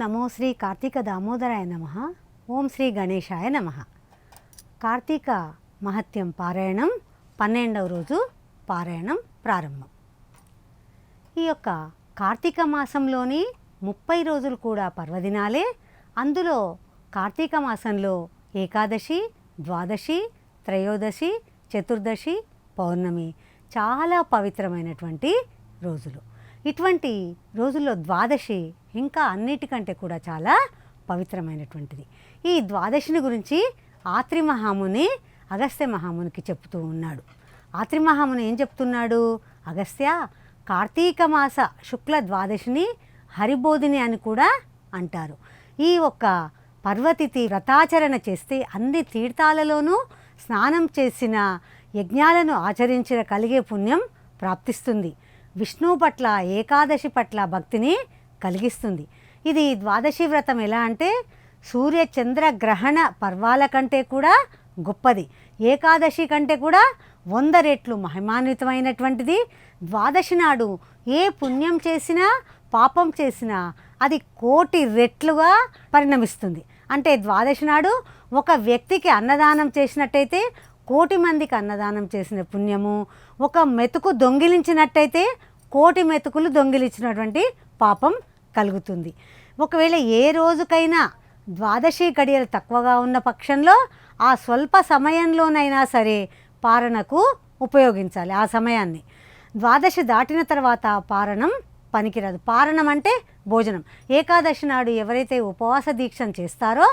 నమో శ్రీ కార్తీక దామోదరాయ నమః. ఓం శ్రీ గణేశాయ నమః. కార్తీక మహత్యం పారాయణం 12వ రోజు పారాయణం ప్రారంభం. ఈ యొక్క కార్తీక మాసంలోని 30 రోజులు కూడా పర్వదినాలే. అందులో కార్తీక మాసంలో ఏకాదశి, ద్వాదశి, త్రయోదశి, చతుర్దశి, పౌర్ణమి చాలా పవిత్రమైనటువంటి రోజులు. ఇటువంటి రోజుల్లో ద్వాదశి ఇంకా అన్నిటికంటే కూడా చాలా పవిత్రమైనటువంటిది. ఈ ద్వాదశిని గురించి ఆత్రి మహాముని అగస్త్య మహామునికి చెప్తూ ఉన్నాడు. ఆత్రి మహాముని ఏం చెప్తున్నాడు? అగస్త్య, కార్తీక మాస శుక్ల ద్వాదశిని హరిబోధిని అని కూడా అంటారు. ఈ ఒక్క పర్వతిథి వ్రతాచరణ చేస్తే అన్ని తీర్థాలలోనూ స్నానం చేసిన, యజ్ఞాలను ఆచరించిన కలిగే పుణ్యం ప్రాప్తిస్తుంది. విష్ణువు పట్ల, ఏకాదశి పట్ల భక్తిని కలిగిస్తుంది. ఇది ద్వాదశి వ్రతం ఎలా అంటే సూర్య చంద్ర గ్రహణ పర్వాల కంటే కూడా గొప్పది. ఏకాదశి కంటే కూడా 100 రెట్లు మహిమాన్వితమైనటువంటిది. ద్వాదశి నాడు ఏ పుణ్యం చేసినా, పాపం చేసినా అది 1,000,000 రెట్లుగా పరిణమిస్తుంది. అంటే ద్వాదశి నాడు ఒక వ్యక్తికి అన్నదానం చేసినట్టయితే 1,000,000 మందికి అన్నదానం చేసిన పుణ్యము, ఒక మెతుకు దొంగిలించినట్టయితే 1,000,000 మెతుకులు దొంగిలించినటువంటి పాపం కలుగుతుంది. ఒకవేళ ఏ రోజుకైనా ద్వాదశి గడియలు తక్కువగా ఉన్న పక్షంలో ఆ స్వల్ప సమయంలోనైనా సరే పారణకు ఉపయోగించాలి. ఆ సమయాన్ని ద్వాదశి దాటిన తర్వాత పారణం పనికిరాదు. పారణం అంటే భోజనం. ఏకాదశి నాడు ఎవరైతే ఉపవాస దీక్షను చేస్తారో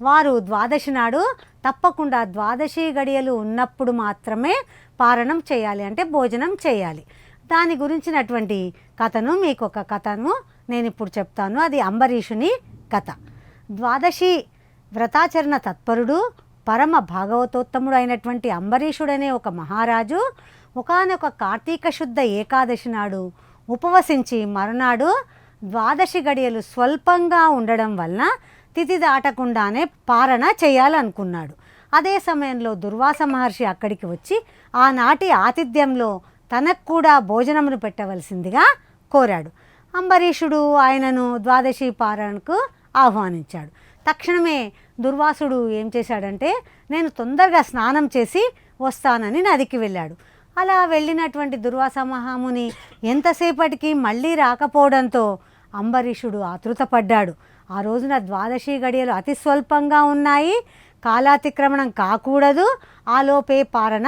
వారు ద్వాదశి నాడు తప్పకుండా ద్వాదశి గడియలు ఉన్నప్పుడు మాత్రమే పారణం చేయాలి, అంటే భోజనం చేయాలి. దాని గురించినటువంటి కథను, మీకు ఒక కథను నేను ఇప్పుడు చెప్తాను. అది అంబరీషుని కథ. ద్వాదశి వ్రతాచరణ తత్పరుడు, పరమ భాగవతోత్తముడు అయినటువంటి అంబరీషుడనే ఒక మహారాజు ఒకానొక కార్తీక శుద్ధ ఏకాదశి నాడు ఉపవసించి మరునాడు ద్వాదశి గడియలు స్వల్పంగా ఉండడం వలన తిథి దాటకుండానే పారణ చేయాలనుకున్నాడు. అదే సమయంలో దుర్వాస మహర్షి అక్కడికి వచ్చి ఆనాటి ఆతిథ్యంలో తనకు కూడా భోజనమును పెట్టవలసిందిగా కోరాడు. అంబరీషుడు ఆయనను ద్వాదశి పారణకు ఆహ్వానించాడు. తక్షణమే దుర్వాసుడు ఏం చేశాడంటే, నేను తొందరగా స్నానం చేసి వస్తానని నదికి వెళ్ళాడు. అలా వెళ్ళినటువంటి దుర్వాస మహాముని ఎంతసేపటికి మళ్ళీ రాకపోవడంతో అంబరీషుడు ఆతృతపడ్డాడు. ఆ రోజున ద్వాదశి గడియలు అతి స్వల్పంగా ఉన్నాయి, కాలాతిక్రమణం కాకూడదు, ఆలోపే పారణ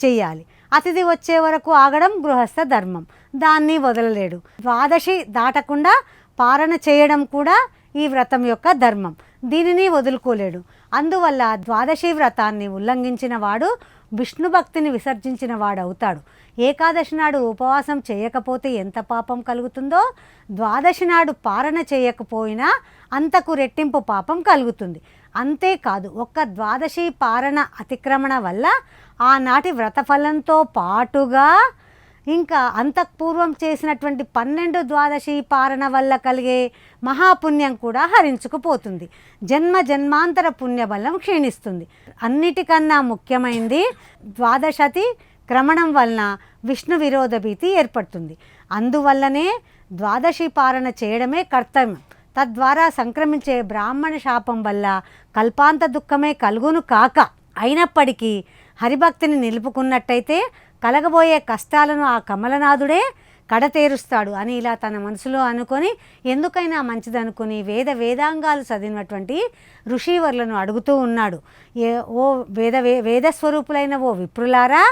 చెయ్యాలి. అతిథి వచ్చే వరకు ఆగడం గృహస్థ ధర్మం, దాన్ని వదలలేడు. ద్వాదశి దాటకుండా పారణ చేయడం కూడా ఈ వ్రతం యొక్క ధర్మం, దీనిని వదులుకోలేడు. అందువల్ల ద్వాదశి వ్రతాన్ని ఉల్లంఘించిన వాడు విష్ణు భక్తిని విసర్జించిన వాడవుతాడు. ఏకాదశి నాడు ఉపవాసం చేయకపోతే ఎంత పాపం కలుగుతుందో, ద్వాదశి నాడు పారణ చేయకపోయినా అంతకు రెట్టింపు పాపం కలుగుతుంది. అంతేకాదు, ఒక్క ద్వాదశి పారణ అతిక్రమణ వల్ల ఆనాటి వ్రతఫలంతో పాటుగా ఇంకా అంతఃపూర్వం చేసినటువంటి 12 ద్వాదశి పారణ వల్ల కలిగే మహాపుణ్యం కూడా హరించుకుపోతుంది. జన్మ జన్మాంతర పుణ్యబలం క్షీణిస్తుంది. అన్నిటికన్నా ముఖ్యమైనది ద్వాదశతి క్రమణం వలన విష్ణు విరోధ భీతి ఏర్పడుతుంది. అందువల్లనే ద్వాదశి పారణ చేయడమే కర్తవ్యం. తద్వారా సంక్రమించే బ్రాహ్మణ శాపం వల్ల కల్పాంత దుఃఖమే కలుగును కాక, అయినప్పటికీ హరిభక్తిని నిలుపుకున్నట్టయితే కలగబోయే కష్టాలను ఆ కమలనాథుడే కడతేరుస్తాడు అని ఇలా తన మనసులో అనుకొని, ఎందుకైనా మంచిదనుకుని వేదాంగాలు చదివినటువంటి ఋషివర్లను అడుగుతూ ఉన్నాడు. ఓ వేదస్వరూపులైన ఓ విప్రులారా,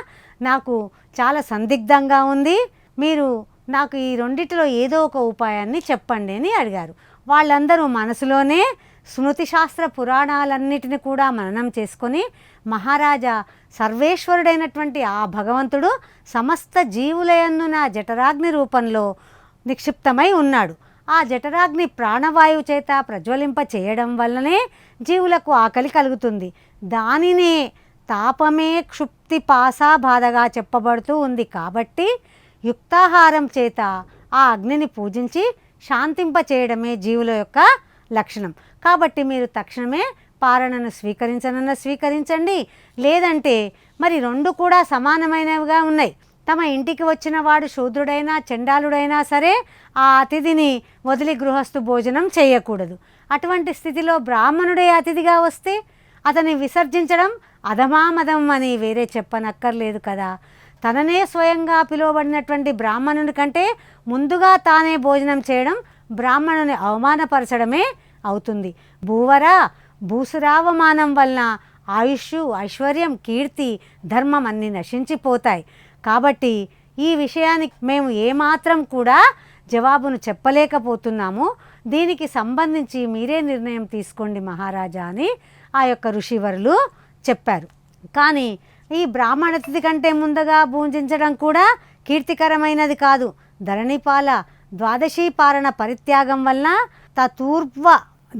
నాకు చాలా సందిగ్ధంగా ఉంది, మీరు నాకు ఈ రెండిటిలో ఏదో ఒక ఉపాయాన్ని చెప్పండి అని అడిగారు. వాళ్ళందరూ మనసులోనే స్మృతి శాస్త్ర పురాణాలన్నిటిని కూడా మననం చేసుకొని, మహారాజా, సర్వేశ్వరుడైనటువంటి ఆ భగవంతుడు సమస్త జీవులయందు నా జఠరాగ్ని రూపంలో నిక్షిప్తమై ఉన్నాడు. ఆ జఠరాగ్ని ప్రాణవాయువు చేత ప్రజ్వలింప చేయడం వల్లనే జీవులకు ఆకలి కలుగుతుంది. దానినే తాపమే క్షుప్తి పాసా బాధగా చెప్పబడుతూ ఉంది. కాబట్టి యుక్తాహారం చేత ఆ అగ్నిని పూజించి శాంతింప చేయడమే జీవుల యొక్క లక్షణం. కాబట్టి మీరు తక్షణమే పారణను స్వీకరించనన్న స్వీకరించండి, లేదంటే మరి 2 కూడా సమానమైనవిగా ఉన్నాయి. తమ ఇంటికి వచ్చిన వాడు శూద్రుడైనా చండాలుడైనా సరే ఆ అతిథిని వదిలి గృహస్థు భోజనం చేయకూడదు. అటువంటి స్థితిలో బ్రాహ్మణుడే అతిథిగా వస్తే అతన్ని విసర్జించడం అధమామదం అని వేరే చెప్పనక్కర్లేదు కదా. తననే స్వయంగా పిలువబడినటువంటి బ్రాహ్మణుని కంటే ముందుగా తానే భోజనం చేయడం బ్రాహ్మణుని అవమానపరచడమే అవుతుంది. భూసురావమానం వలన ఆయుష్, ఐశ్వర్యం, కీర్తి, ధర్మం అన్నీ నశించిపోతాయి. కాబట్టి ఈ విషయానికి మేము ఏమాత్రం కూడా జవాబును చెప్పలేకపోతున్నాము. దీనికి సంబంధించి మీరే నిర్ణయం తీసుకోండి మహారాజా అని ఆ యొక్క ఋషివరులు చెప్పారు. కానీ ఈ బ్రాహ్మణతిథి కంటే ముందుగా భూజించడం కూడా కీర్తికరమైనది కాదు. ధరణిపాల ద్వాదశి పారణ పరిత్యాగం వలన తూర్వ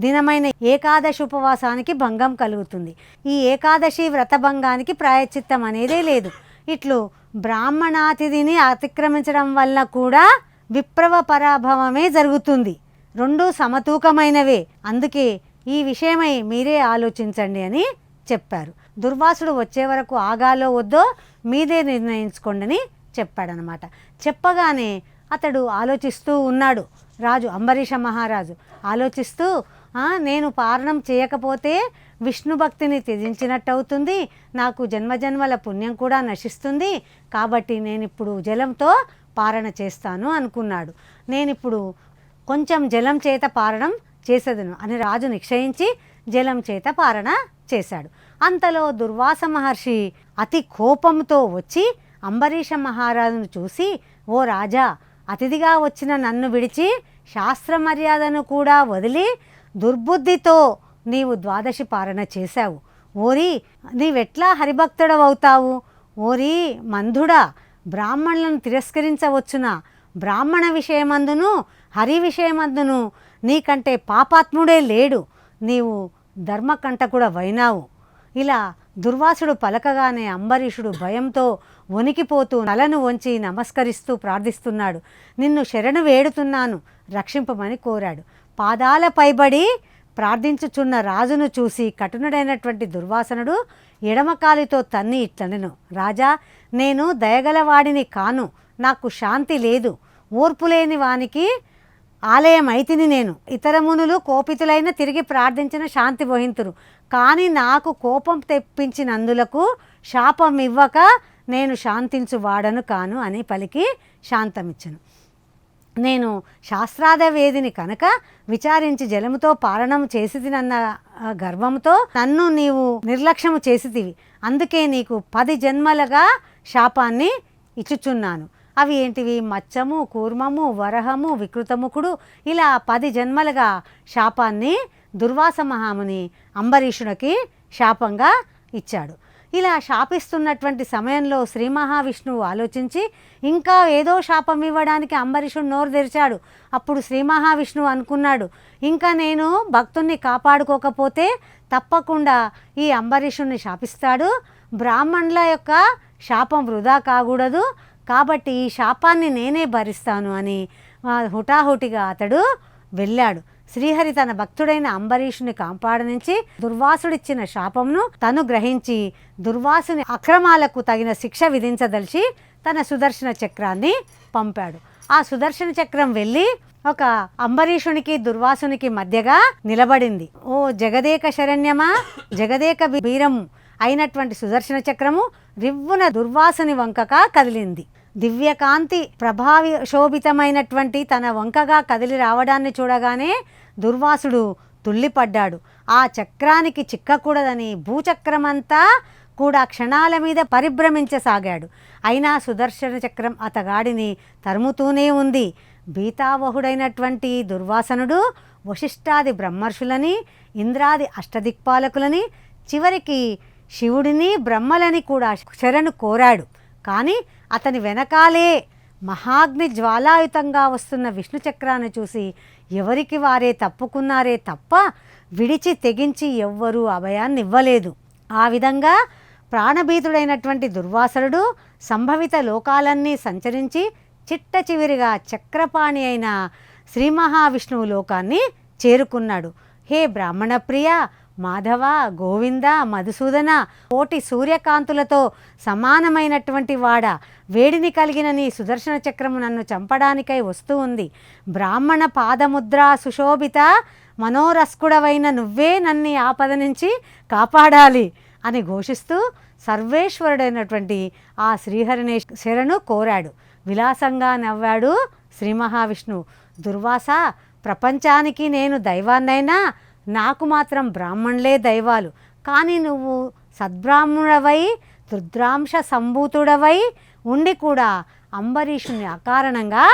దినమైన ఏకాదశి ఉపవాసానికి భంగం కలుగుతుంది. ఈ ఏకాదశి వ్రతభంగానికి ప్రాయశ్చిత్తం అనేదే లేదు. ఇట్లు బ్రాహ్మణాతిథిని అతిక్రమించడం వల్ల కూడా విప్రవ పరాభవమే జరుగుతుంది. రెండూ సమతూకమైనవే. అందుకే ఈ విషయమై మీరే ఆలోచించండి అని చెప్పారు. దుర్వాసుడు వచ్చే వరకు ఆగాలో వద్దో మీదే నిర్ణయించుకోండి అని చెప్పాడనమాట. చెప్పగానే అతడు ఆలోచిస్తూ ఉన్నాడు. రాజు అంబరీష మహారాజు ఆలోచిస్తూ, నేను పారణం చేయకపోతే విష్ణు భక్తిని త్యజించినట్టు అవుతుంది, నాకు జన్మజన్మల పుణ్యం కూడా నశిస్తుంది, కాబట్టి నేను ఇప్పుడు జలంతో పారణ చేస్తాను అనుకున్నాడు. నేనిప్పుడు కొంచెం జలం చేత పారణం చేసేదను అని రాజు నిశ్చయించి జలం చేత పారణ చేశాడు. అంతలో దుర్వాస మహర్షి అతి కోపంతో వచ్చి అంబరీష మహారాజును చూసి, ఓ రాజా, అతిథిగా వచ్చిన నన్ను విడిచి శాస్త్ర మర్యాదను కూడా వదిలి దుర్బుద్ధితో నీవు ద్వాదశి పారణ చేశావు. ఓరి, నీవెట్లా హరిభక్తుడవవుతావు? ఓరి మంధుడా, బ్రాహ్మణులను తిరస్కరించవచ్చునా? బ్రాహ్మణ విషయమందును హరి విషయమందును నీకంటే పాపాత్ముడే లేడు. నీవు ధర్మకంటకుడ వైనావు. ఇలా దుర్వాసుడు పలకగానే అంబరీషుడు భయంతో వణికిపోతూ తలను వంచి నమస్కరిస్తూ ప్రార్థిస్తున్నాడు. నిన్ను శరణు వేడుతున్నాను, రక్షింపమని కోరాడు. పాదాల పైబడి ప్రార్థించుచున్న రాజును చూసి కఠినుడైనటువంటి దుర్వాసనుడు ఎడమకాలితో తన్ని ఇట్లనెను, రాజా, నేను దయగలవాడిని కాను, నాకు శాంతి లేదు, ఓర్పులేని వానికి ఆలయమైతిని నేను. ఇతర మునులు కోపితులైన తిరిగి ప్రార్థించిన శాంతి వహింతురు, కానీ నాకు కోపం తెప్పించినందులకు శాపం ఇవ్వక నేను శాంతించు వాడను కాను అని పలికి శాంతమిచ్చను. నేను శాస్త్రాదవేదిని కనుక విచారించి జలముతో పారణము చేసితినన్న గర్వంతో నన్ను నీవు నిర్లక్ష్యము చేసితివి. అందుకే నీకు 10 జన్మలుగా శాపాన్ని ఇచ్చుచున్నాను. అవి ఏంటివి? మచ్చము, కూర్మము, వరహము, వికృతముఖుడు, ఇలా 10 జన్మలుగా శాపాన్ని దుర్వాస మహాముని అంబరీషునికి శాపంగా ఇచ్చాడు. ఇలా శాపిస్తున్నటువంటి సమయంలో శ్రీ మహావిష్ణువు ఆలోచించి ఇంకా ఏదో శాపం ఇవ్వడానికి అంబరీషుడు నోరు తెరిచాడు. అప్పుడు శ్రీ మహావిష్ణువు అనుకున్నాడు, ఇంకా నేను భక్తుణ్ణి కాపాడుకోకపోతే తప్పకుండా ఈ అంబరీషుణ్ణి శాపిస్తాడు, బ్రాహ్మణుల యొక్క శాపం వృధా కాకూడదు, కాబట్టి ఈ శాపాన్ని నేనే భరిస్తాను అని హుటాహుటిగా అతడు వెళ్ళాడు. శ్రీహరి తన భక్తుడైన అంబరీషుని కాపాడనించి దుర్వాసుడిచ్చిన శాపంను తను గ్రహించి దుర్వాసుని అక్రమాలకు తగిన శిక్ష విధించదలిచి తన సుదర్శన చక్రాన్ని పంపాడు. ఆ సుదర్శన చక్రం వెళ్ళి ఒక అంబరీషునికి దుర్వాసునికి మధ్యగా నిలబడింది. ఓ జగదేక శరణ్యమా, జగదేక వీరం అయినటువంటి సుదర్శన చక్రము రివ్వున దుర్వాసుని వంకగా కదిలింది. దివ్యకాంతి ప్రభావి శోభితమైనటువంటి తన వంకగా కదిలి రావడాన్ని చూడగానే దుర్వాసుడు తుల్లిపడ్డాడు. ఆ చక్రానికి చిక్కకూడదని భూచక్రమంతా కూడా క్షణాల మీద పరిభ్రమించసాగాడు. అయినా సుదర్శన చక్రం అతగాడిని తరుముతూనే ఉంది. భీతావహుడైనటువంటి దుర్వాసనుడు వశిష్ఠాది బ్రహ్మర్షులని, ఇంద్రాది అష్టదిక్పాలకులని, చివరికి శివుడిని, బ్రహ్మలని కూడా శరణు కోరాడు. కానీ అతని వెనకాలే మహాగ్ని జ్వాలాయుతంగా వస్తున్న విష్ణు చక్రాన్ని చూసి ఎవరికి వారే తప్పుకున్నారే తప్ప విడిచి తెగించి ఎవ్వరూ అభయాన్ని ఇవ్వలేదు. ఆ విధంగా ప్రాణభీతుడైనటువంటి దుర్వాసరుడు సంభవిత లోకాలన్నీ సంచరించి చిట్ట చివరిగా చక్రపాణి అయిన శ్రీ మహావిష్ణువు లోకాన్ని చేరుకున్నాడు. హే బ్రాహ్మణ ప్రియ, మాధవ, గోవింద, మధుసూదన, కోటి సూర్యకాంతులతో సమానమైనటువంటి వాడ, వేడిని కలిగిన నీ సుదర్శన చక్రము నన్ను చంపడానికై వస్తూ ఉంది. బ్రాహ్మణ పాదముద్ర సుశోభిత మనోరస్కుడవైన నువ్వే నన్ను ఆపద నుంచి కాపాడాలి అని ఘోషిస్తూ సర్వేశ్వరుడైనటువంటి ఆ శ్రీహరిని శరణు కోరాడు. విలాసంగా నవ్వాడు శ్రీ మహావిష్ణువు. దుర్వాస, ప్రపంచానికి నేను దైవాన్నైనా నాకు మాత్రం బ్రాహ్మణులే దైవాలు. కానీ నువ్వు సద్బ్రాహ్మణుడవై రుద్రాంశ సంభూతుడవై ఉండి కూడా అంబరీషుని అకారణంగా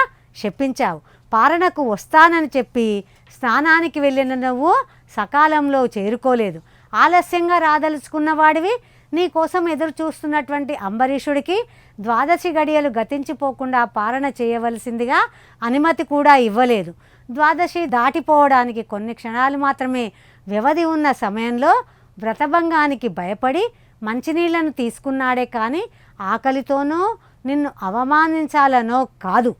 శపించావు. పారణకు వస్తానని చెప్పి స్నానానికి వెళ్ళిన నువ్వు సకాలంలో చేరుకోలేదు. ఆలస్యంగా రాదలుచుకున్న వాడివి నీ కోసం ఎదురు చూస్తున్నటువంటి అంబరీషుడికి 12 గడియలు గతించిపోకుండా పాలన చేయవలసిందిగా అనుమతి కూడా ఇవ్వలేదు. 12 దాటిపోవడానికి కొన్ని క్షణాలు మాత్రమే వ్యవధి ఉన్న సమయంలో వ్రతభంగానికి భయపడి మంచినీళ్లను తీసుకున్నాడే కానీ ఆకలితోనో నిన్ను అవమానించాలనో కాదు.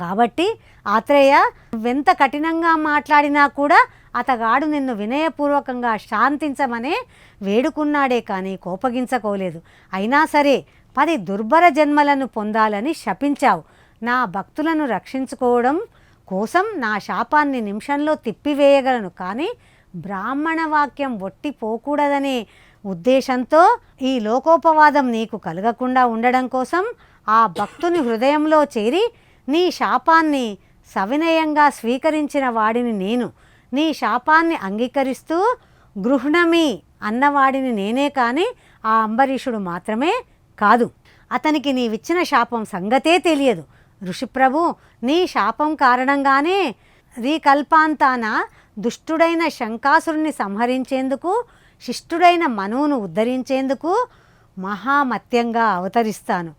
కాబట్టి ఆత్రేయ, నువ్వెంత కఠినంగా మాట్లాడినా కూడా అతగాడు నిన్ను వినయపూర్వకంగా శాంతించమనే వేడుకున్నాడే కానీ కోపగించకోలేదు. అయినా సరే 10 దుర్భర జన్మలను పొందాలని శపించావు. నా భక్తులను రక్షించుకోవడం కోసం నా శాపాన్ని నిమిషంలో తిప్పివేయగలను, కానీ బ్రాహ్మణ వాక్యం ఒట్టిపోకూడదనే ఉద్దేశంతో ఈ లోకోపవాదం నీకు కలగకుండా ఉండడం కోసం ఆ భక్తుని హృదయంలో చేరి నీ శాపాన్ని సవినయంగా స్వీకరించిన వాడిని నేను. నీ శాపాన్ని అంగీకరిస్తూ గృహ్ణమి అన్నవాడిని నేనే కానీ ఆ అంబరీషుడు మాత్రమే కాదు. అతనికి నీవిచ్చిన శాపం సంగతే తెలియదు. ఋషిప్రభు, నీ శాపం కారణంగానే రీకల్పాంతాన దుష్టుడైన శంకాసురుని సంహరించేందుకు, శిష్టుడైన మనువును ఉద్ధరించేందుకు మహామత్యంగా అవతరిస్తాను.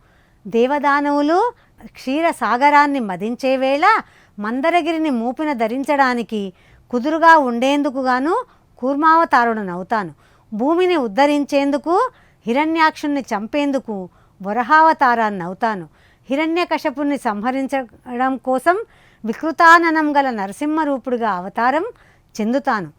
దేవదానవులు క్షీరసాగరాన్ని మదించే వేళ మందరగిరిని మూపిన ధరించడానికి కుదురుగా ఉండేందుకు గాను కూర్మావతారుడనవుతాను. భూమిని ఉద్ధరించేందుకు, హిరణ్యాక్షుణ్ణి చంపేందుకు వరహావతారాన్ని అవుతాను. హిరణ్యకశపుణ్ణి సంహరించడం కోసం వికృతాననం గల నరసింహరూపుడిగా అవతారం చెందుతాను.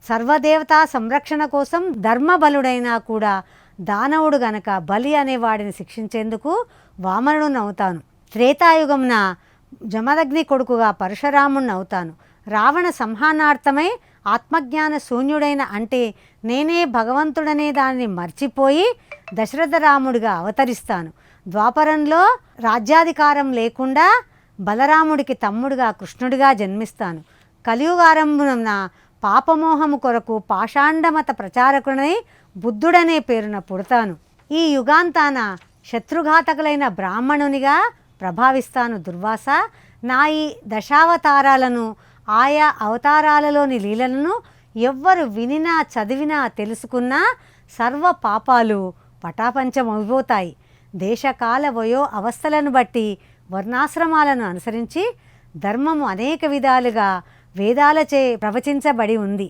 సర్వదేవతా సంరక్షణ కోసం ధర్మబలుడైనా కూడా దానవుడు గనక బలి అనేవాడిని శిక్షించేందుకు వామనుడునవుతాను. త్రేతాయుగంన జమదగ్ని కొడుకుగా పరశురాముణ్ణి అవుతాను. రావణ సంహానార్థమై ఆత్మజ్ఞాన శూన్యుడైన అంటే నేనే భగవంతుడనే దానిని మర్చిపోయి దశరథరాముడిగా అవతరిస్తాను. ద్వాపరంలో రాజ్యాధికారం లేకుండా బలరాముడికి తమ్ముడిగా కృష్ణుడిగా జన్మిస్తాను. కలియుగారంభమున పాపమోహము కొరకు పాషాండమత ప్రచారకుడై బుద్ధుడనే పేరున పుడతాను. ఈ యుగాంతాన శత్రుఘాతకులైన బ్రాహ్మణునిగా ప్రభావిస్తాను. దుర్వాస, నా ఈ దశావతారాలను, ఆయా అవతారాలలోని లీలలను ఎవ్వరు వినినా చదివినా తెలుసుకున్నా సర్వ పాపాలు పటాపంచమైపోతాయి. దేశకాల వయో అవస్థలను బట్టి వర్ణాశ్రమాలను అనుసరించి ధర్మము అనేక విధాలుగా వేదాలచే ప్రవచించబడి ఉంది.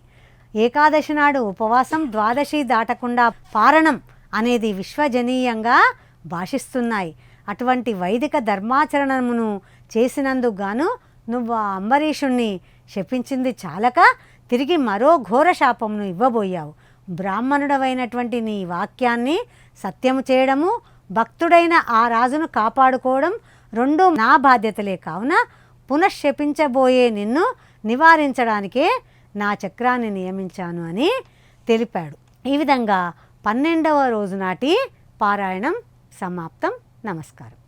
ఏకాదశి నాడు ఉపవాసం, 12 దాటకుండా పారణం అనేది విశ్వజనీయంగా భాషిస్తున్నాయి. అటువంటి వైదిక ధర్మాచరణమును చేసినందుకు గాను నువ్వు ఆ అంబరీషుణ్ణి శపించింది చాలక తిరిగి మరో ఘోర శాపమును ఇవ్వబోయావు. బ్రాహ్మణుడవైనటువంటి నీ వాక్యాన్ని సత్యము చేయడము, భక్తుడైన ఆ రాజును కాపాడుకోవడం రెండూ నా బాధ్యతలే. కావున పునఃశపించబోయే నిన్ను నివారించడానికే నా చక్రాన్ని నియమించాను అని తెలిపాడు. ఈ విధంగా 12వ రోజు నాటి పారాయణం సమాప్తం. నమస్కారం.